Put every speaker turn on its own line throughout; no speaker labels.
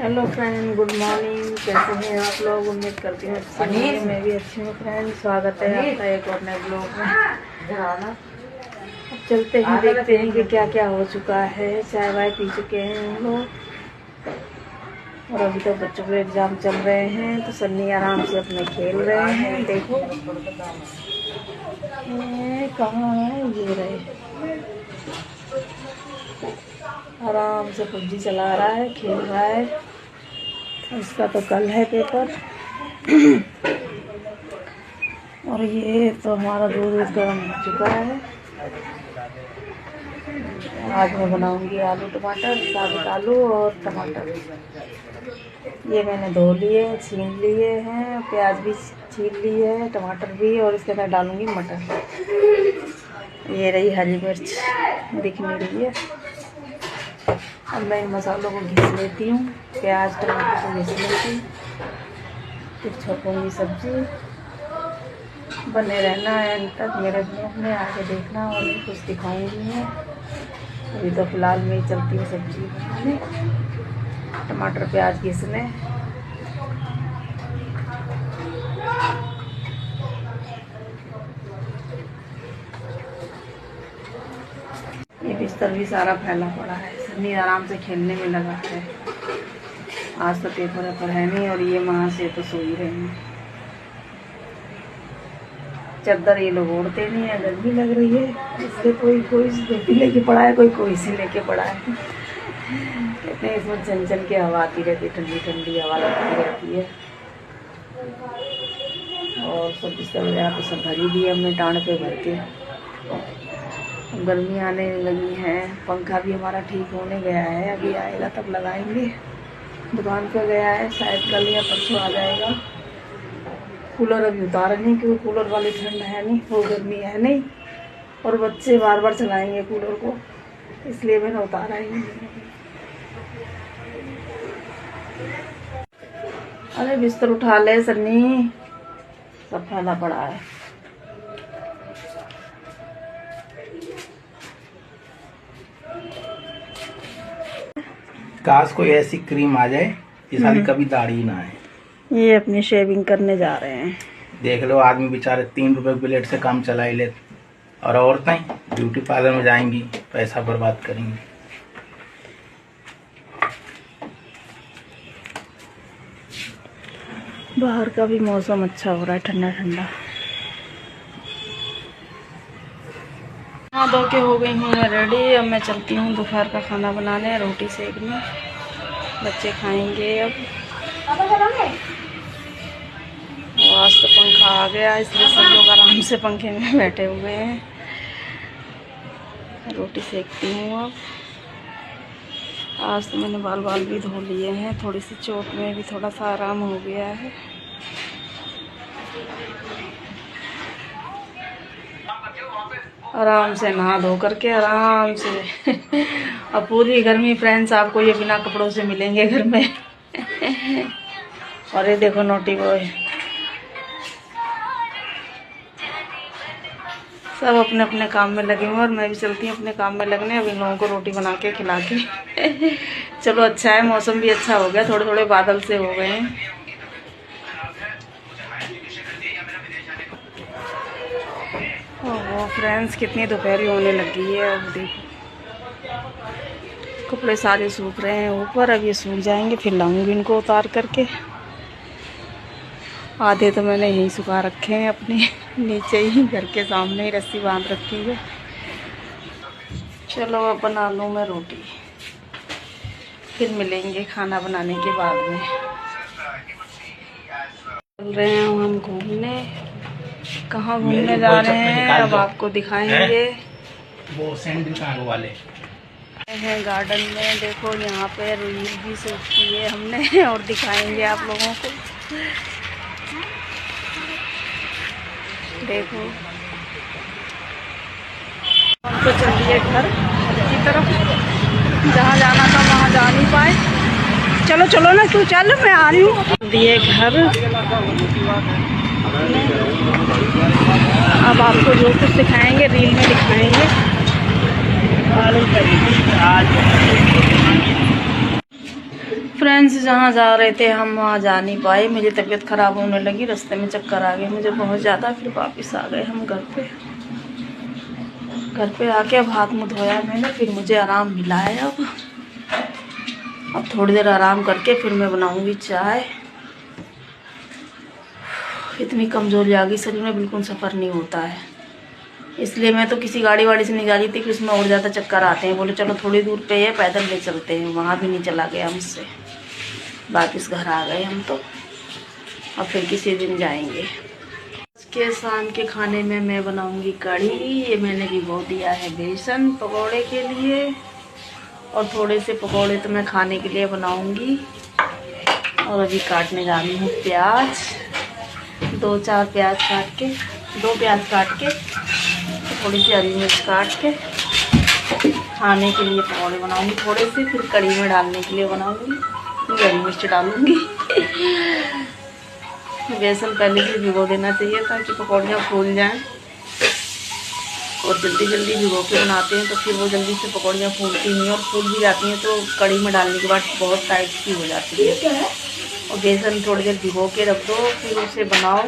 Hello friend, good morning. कैसे हैं आप लोग? उम्मीद करती हूँ अच्छे हैं। मैं भी अच्छी हूँ फ्रेंड। स्वागत है आपका एक और नए ब्लॉग में। अब चलते हैं, देखते हैं कि क्या क्या हो चुका है। चाय वाय पी चुके हैं हम लोग और अभी तो बच्चों के एग्जाम चल रहे हैं तो सन्नी आराम से अपने खेल रहे हैं। देखो कहाँ है ये रहे, आराम से पबजी चला रहा है, खेल रहा है। उसका तो कल है पेपर। और ये तो हमारा दूध गर्म हो चुका है। आज मैं बनाऊंगी आलू टमाटर, साबुत आलू और टमाटर। ये मैंने धो लिए, छीन लिए हैं, प्याज भी छीन ली है, टमाटर भी, और इसके अंदर डालूंगी मटर। ये रही हरी मिर्च, दिख नहीं रही है। अब मैं इन मसालों को घिस लेती हूँ, प्याज टमाटर को घिस लेती हूँ, फिर छोड़ूंगी सब्जी। बने रहना है अंत तक मेरे ब्लॉग में, आगे देखना और भी कुछ दिखाऊंगी मैं। अभी तो फिलहाल मैं ही चलती हूँ सब्जी बनाने, टमाटर प्याज घिसने। ये बिस्तर भी सारा फैला पड़ा है। सन्नी आराम से खेलने में लगा है। आज तो पेपर है नहीं और ये वहाँ से तो सो ही रहे हैं। चादर ये लोग ओढ़ते नहीं है, गर्मी लग रही है इसलिए कोई धोती लेके पड़ा है, कोई सी लेके पड़ा है। कहते हैं इसमें चंचल की हवा आती रहती है, ठंडी ठंडी हवा लगती रहती है। और सब बिस्तर वगैरह तो सब भरी दी है हमने टाँड पे भर के। गर्मी आने लगी है। पंखा भी हमारा ठीक होने गया है, अभी आएगा तब लगाएंगे। दुकान पे गया है, शायद कल या परसों आ जाएगा। कूलर अभी उतारा नहीं क्योंकि कूलर वाली ठंड है नहीं, वो गर्मी है नहीं, और बच्चे बार बार चलाएंगे कूलर को, इसलिए मैंने उतारा ही नहीं। अरे बिस्तर उठा ले सन्नी, सब फैला पड़ा है।
काश कोई ऐसी क्रीम आ जाए जिससे कभी दाढ़ी ना आए।
ये अपनी शेविंग करने जा रहे हैं।
देख लो, आदमी बेचारे 3 रुपए ब्लेड से काम चला ही ले, और औरतें ब्यूटी पार्लर में जाएंगी, पैसा बर्बाद करेंगी।
बाहर का भी मौसम अच्छा हो रहा है, ठंडा ठंडा। हाँ, धो के हो गई हूँ मैं रेडी। अब मैं चलती हूँ दोपहर का खाना बनाने, रोटी सेकने। बच्चे खाएंगे अब। आज तो पंखा आ गया इसलिए सब लोग आराम से पंखे में बैठे हुए हैं। रोटी सेकती हूँ अब। आज तो मैंने बाल भी धो लिए हैं, थोड़ी सी चोट में भी थोड़ा सा आराम हो गया है। आराम से नहा धो करके आराम से। अब पूरी गर्मी फ्रेंड्स आपको ये बिना कपड़ों से मिलेंगे घर में। और ये देखो नोटी बॉय, सब अपने अपने काम में लगे हुए और मैं भी चलती हूँ अपने काम में लगने। अब इन लोगों को रोटी बना के खिला के। चलो अच्छा है, मौसम भी अच्छा हो गया, थोड़े थोड़े बादल से हो गए हैं। ओह फ्रेंड्स, कितनी दोपहरी होने लगी है। अब देखो कपड़े सारे सूख रहे हैं ऊपर, अब ये सूख जाएंगे फिर लाऊंगी इनको उतार करके। आधे तो मैंने यहीं सुखा रखे हैं अपने नीचे ही, घर के सामने ही रस्सी बांध रखी है। चलो अब बना लूँ मैं रोटी, फिर मिलेंगे खाना बनाने के बाद में। चल रहे हैं हम घूमने। कहाँ घूमने जा रहे हैं अब आपको दिखाएंगे।
वो सैंडल कार्गो वाले
हैं गार्डन में। देखो यहाँ पे रील भी शूट की है हमने और दिखाएंगे आप लोगों को। देखो हम तो चल दिए घर की तरफ, जहाँ जाना था वहाँ जा नहीं पाए। चलो चलो ना, तू चल, मैं आ रही हूँ। दिए घर, अब आपको जो कुछ दिखाएंगे रील में दिखाएंगे। फ्रेंड्स जहाँ जा रहे थे हम वहाँ जा नहीं पाए, मेरी तबीयत ख़राब होने लगी, रास्ते में चक्कर आ गए मुझे बहुत ज़्यादा। फिर वापस आ गए हम घर पे आके अब हाथ मुँह धोया मैंने, फिर मुझे आराम मिला है। अब थोड़ी देर आराम करके फिर मैं बनाऊँगी चाय। इतनी कमज़ोरी आ गई शरीर में, बिल्कुल सफ़र नहीं होता है, इसलिए मैं तो किसी गाड़ी वाड़ी से निकाली थी कि उसमें और ज़्यादा चक्कर आते हैं। बोले चलो थोड़ी दूर पे है पैदल ले चलते हैं, वहाँ भी नहीं चला गया मुझसे। वापस घर आ गए हम तो, अब फिर किसी दिन जाएंगे। के शाम के खाने में मैं बनाऊंगी कढ़ी। ये मैंने भिगो दिया है बेसन पकौड़े के लिए, और थोड़े से पकौड़े तो मैं खाने के लिए बनाऊंगी। और अभी काटने जा रही हूँ प्याज, 2-4 प्याज काट के, 2 प्याज काट के, थोड़ी सी हरी मिर्च काट के खाने के लिए पकौड़े बनाऊंगी थोड़े से, फिर कढ़ी में डालने के लिए बनाऊंगी, फिर हरी मिर्च डालूंगी। बेसन पहले से भिगो देना चाहिए ताकि पकौड़ियाँ फूल जाएं, और जल्दी जल्दी भिगो के बनाते हैं तो फिर वो जल्दी से पकौड़ियाँ फूलती नहीं, और फूल भी जाती हैं तो कढ़ी में डालने के बाद बहुत टाइट सी हो जाती है। और बेसन थोड़ी देर भिगो के रख दो, फिर उसे बनाओ,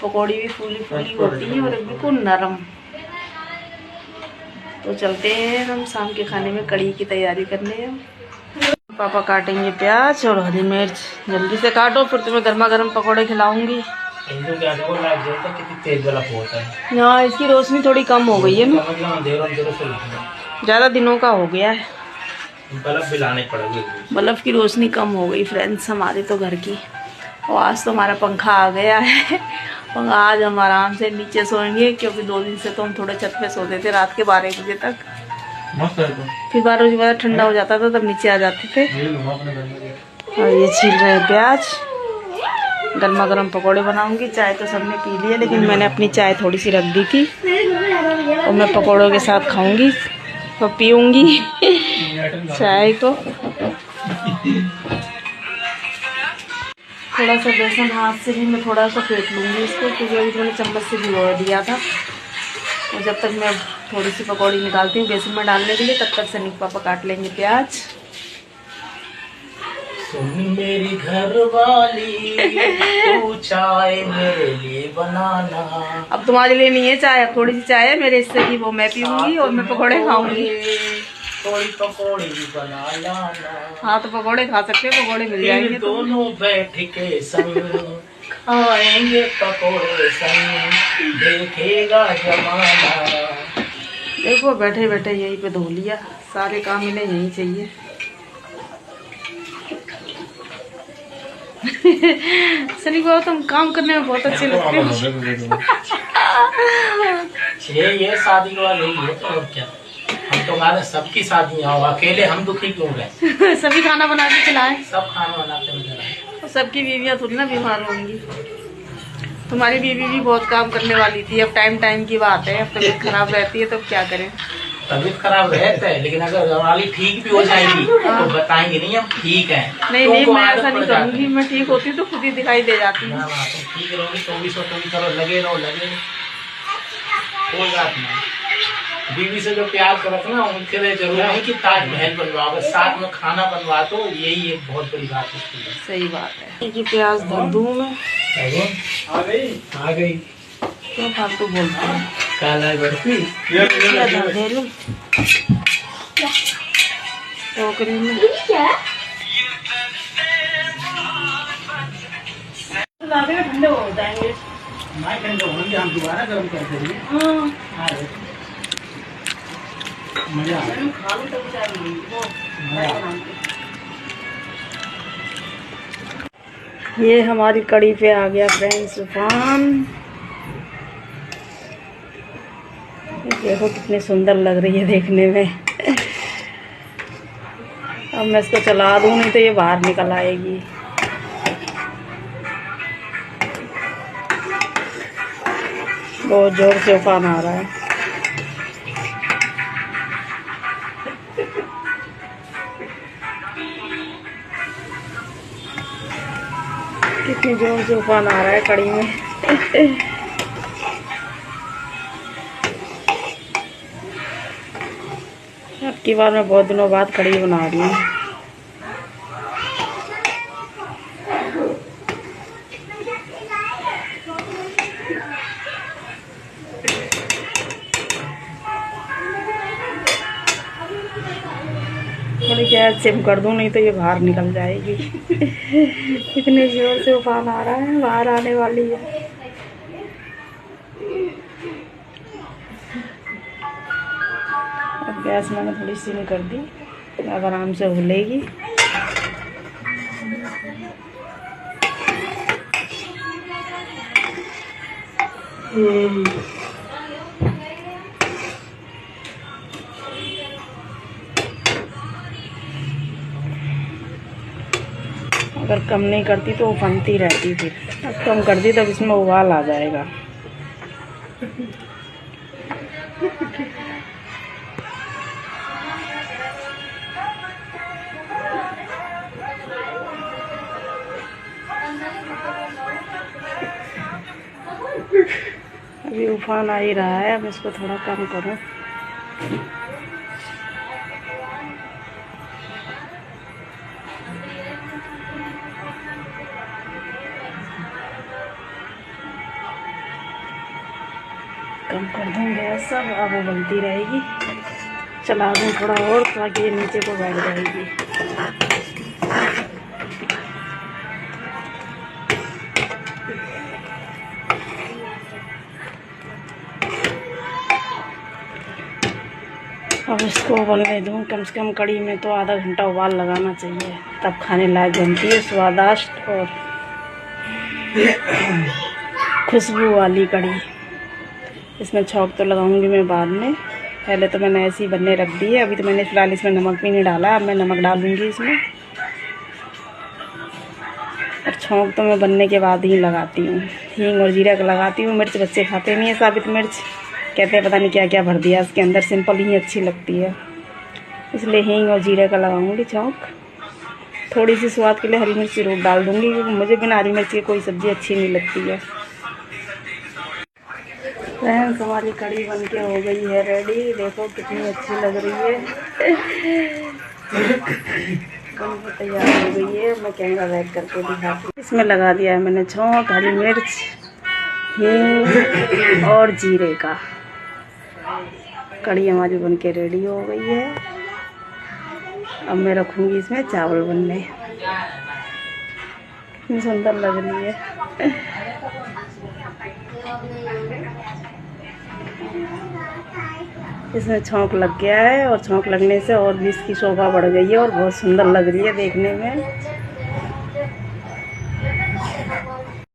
पकौड़ी भी फूली फूली होती है और बिल्कुल नरम। तो चलते हैं हम शाम के खाने में कढ़ी की तैयारी करने। पापा काटेंगे प्याज और हरी मिर्च, जल्दी से काटो फिर तुम्हें गर्मा गर्म पकौड़े खिलाऊंगी। हाँ, इसकी रोशनी थोड़ी कम हो गई है ना, ज़्यादा दिनों का हो गया है,
बल्ब भी लाने पड़ेंगे।
बल्ब की रोशनी कम हो गई फ्रेंड्स हमारे तो घर की। और आज तो हमारा पंखा आ गया है, और आज हम आराम से नीचे सोएंगे, क्योंकि 2 दिन से तो हम थोड़े छत पे सोते थे रात के 12 बजे तक। फिर 12 बजे बाद ठंडा हो जाता था तब नीचे आ जाते थे। और ये छील रहे हैं प्याज, गर्मा गर्म पकौड़े बनाऊंगी। चाय तो सबने पी ली है, लेकिन मैंने अपनी चाय थोड़ी सी रख दी थी, और मैं पकौड़ों के साथ खाऊंगी तो पीऊँगी चाय को। थोड़ा सा बेसन हाथ से भी मैं थोड़ा सा फेंट लूँगी इसको, क्योंकि अभी मैंने चम्मच से भिगो दिया था। और जब तक मैं थोड़ी सी पकौड़ी निकालती हूँ बेसन में डालने के लिए, तब तक सनी पापा काट लेंगे प्याज।
सुन मेरी घरवाली, तू चाय मेरे लिए बनाना।
अब तुम्हारे लिए नहीं है चाय, अब थोड़ी सी चाय है मेरे हिस्से की, वो मैं पीऊँगी और मैं पकौड़े खाऊंगी।
थोड़ी पकौड़ी भी बना लाना।
हाँ तो पकौड़े खा सकते हैं, पकौड़े मिल जाएंगे।
दोनों बैठ के संग खाएंगे पकौड़े संग, देखेगा जमाना।
देखो बैठे बैठे यहीं पे धो लिया, सारे काम इन्हें यहीं चाहिए। सनी को तुम काम करने में बहुत अच्छे लगते हो।
ये शादी के बाद यही है तो और क्या, हम तो गाने सबकी शादियाँ हो, अकेले हम दुखी क्यों रहे।
सभी खाना बना के खिलाए,
सब खाना बनाते हैं।
सबकी बीवियाँ थोड़ी ना बीमार होंगी। तुम्हारी बीवी भी बहुत काम करने वाली थी, अब टाइम की बात है, अब तबीयत खराब रहती है तो क्या करें।
तबीयत खराब रहता है, लेकिन अगर हमारी ठीक भी हो जाएगी तो बताएंगे नहीं हम ठीक है।
नहीं मैं ऐसा नहीं करूँगी, मैं ठीक होती तो खुद ही दिखाई दे जाती हूँ।
ठीक रहोगी 24 करो, लगे रहो कोई बात नहीं। बीवी से जो प्यार करो ना, उनके लिए जरूरी नहीं कि ताजमहल बनवाओ, साथ में खाना बनवा दो, यही एक बहुत बड़ी बात है।
सही बात है। ये प्याज धर दूँ मैं,
आ गई
क्यों फालतू बोलते हैं।
काला बर्फी
दे लूं टोकरी में। ठंडे हो जाएंगे,
ठंडे होंगे, हम दोबारा गर्म कर देंगे। मजा
ये हमारी कढ़ी पे आ गया फ्रेंड्स तूफान। देखो कितनी सुंदर लग रही है देखने में। अब मैं इसको चला दूँ, नहीं तो ये बाहर निकल आएगी। बहुत जोर से उफान आ रहा है। कितनी जोर से उफान आ रहा है कढ़ी में। अब की बार मैं बहुत दिनों बाद कढ़ी बना रही हूँ। शायद सिम कर दूँ, नहीं तो ये बाहर निकल जाएगी। इतने जोर से उफान आ रहा है, बाहर आने वाली है। अब गैस मैंने थोड़ी सिम कर दी, अब आराम से उबलेगी। अगर कम नहीं करती तो उफनती रहती, फिर अब कम कर दी तब इसमें उबाल आ जाएगा। अभी उफान आ ही रहा है, अब इसको थोड़ा कम करूँ। कम कर दूँ गैस सब, अब वो बनती रहेगी। चला दूँ थोड़ा और ताकि ये नीचे को बैठ जाएगी। अब इसको उबलने दूँ, कम से कम कड़ी में तो आधा घंटा उबाल लगाना चाहिए, तब खाने लायक बनती है, स्वादिष्ट और खुशबू वाली कड़ी। इसमें छौंक तो लगाऊंगी मैं बाद में, पहले तो मैंने ऐसी बनने रख दी है। अभी तो मैंने फिलहाल इसमें नमक भी नहीं डाला, अब मैं नमक डालूंगी इसमें। और छौंक तो मैं बनने के बाद ही लगाती हूँ, हींग और जीरा का लगाती हूँ। मिर्च बच्चे खाते नहीं है, साबित मिर्च कहते हैं पता नहीं क्या क्या भर दिया इसके अंदर, सिंपल ही अच्छी लगती है, इसलिए हींग और जीरे का लगाऊंगी छौंक। थोड़ी सी स्वाद के लिए हरी मिर्च जरूर डाल दूंगी, क्योंकि मुझे बिना हरी मिर्च की कोई सब्ज़ी अच्छी नहीं लगती है। फ्रेंड्स, हमारी कड़ी बनके हो गई है रेडी। देखो कितनी अच्छी लग रही है, बनके तैयार हो गई है। मैं कैमरा बैक करके दिखाती हूँ। इसमें लगा दिया है मैंने छौंक, हरी मिर्च, हींग और जीरे का। कड़ी हमारी बनके रेडी हो गई है। अब मैं रखूँगी इसमें चावल बनने। कितनी सुंदर लग रही है। इसमें छौंक लग गया है, और छौंक लगने से और भी इसकी शोभा बढ़ गई है और बहुत सुंदर लग रही है देखने में।